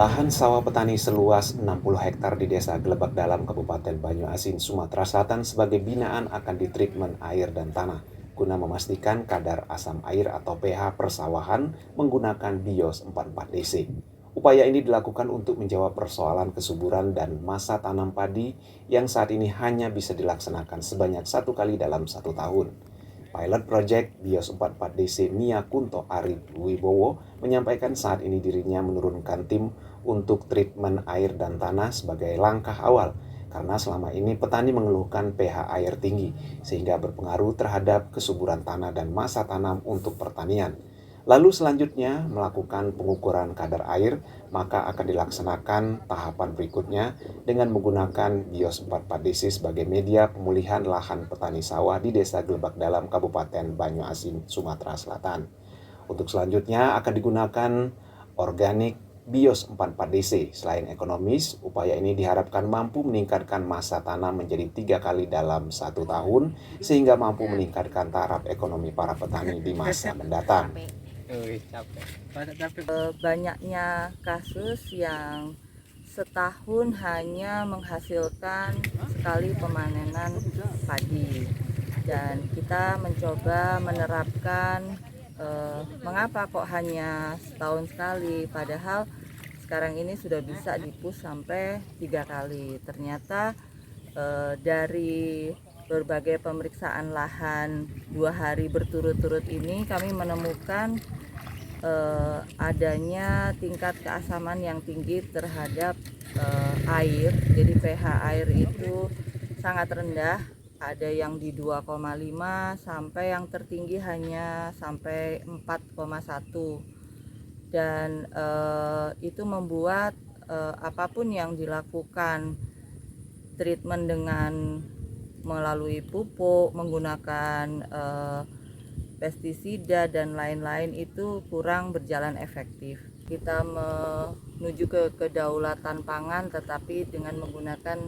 Lahan sawah petani seluas 60 hektar di Desa Glebak Dalam, Kabupaten Banyuasin, Sumatera Selatan sebagai binaan akan ditreatment air dan tanah guna memastikan kadar asam air atau pH persawahan menggunakan BIOS 44DC. Upaya ini dilakukan untuk menjawab persoalan kesuburan dan masa tanam padi yang saat ini hanya bisa dilaksanakan sebanyak 1 kali dalam 1 tahun. Pilot Project BIOS 44DC Nia Kunto Arif Wibowo menyampaikan saat ini dirinya menurunkan tim untuk treatment air dan tanah sebagai langkah awal karena selama ini petani mengeluhkan pH air tinggi sehingga berpengaruh terhadap kesuburan tanah dan masa tanam untuk pertanian. Lalu selanjutnya melakukan pengukuran kadar air, maka akan dilaksanakan tahapan berikutnya dengan menggunakan BIOS 44DC sebagai media pemulihan lahan petani sawah di Desa Glebak Dalam, Kabupaten Banyuasin, Sumatera Selatan. Untuk selanjutnya akan digunakan organik BIOS 44DC. Selain ekonomis, upaya ini diharapkan mampu meningkatkan masa tanam menjadi 3 kali dalam 1 tahun, sehingga mampu meningkatkan taraf ekonomi para petani di masa mendatang. Banyaknya kasus yang setahun hanya menghasilkan sekali pemanenan padi, dan kita mencoba menerapkan mengapa kok hanya setahun sekali, padahal sekarang ini sudah bisa dipush sampai 3 kali. Ternyata dari berbagai pemeriksaan lahan 2 hari berturut-turut ini kami menemukan adanya tingkat keasaman yang tinggi terhadap air. Jadi pH air itu sangat rendah, ada yang di 2,5 sampai yang tertinggi hanya sampai 4,1, dan itu membuat apapun yang dilakukan, treatment dengan melalui pupuk, menggunakan pestisida dan lain-lain itu kurang berjalan efektif. Kita menuju ke kedaulatan pangan, tetapi dengan menggunakan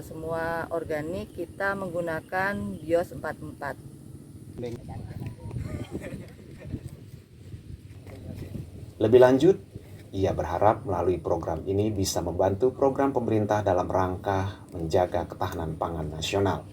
semua organik, kita menggunakan BIOS 44. Lebih lanjut, ia berharap melalui program ini bisa membantu program pemerintah dalam rangka menjaga ketahanan pangan nasional.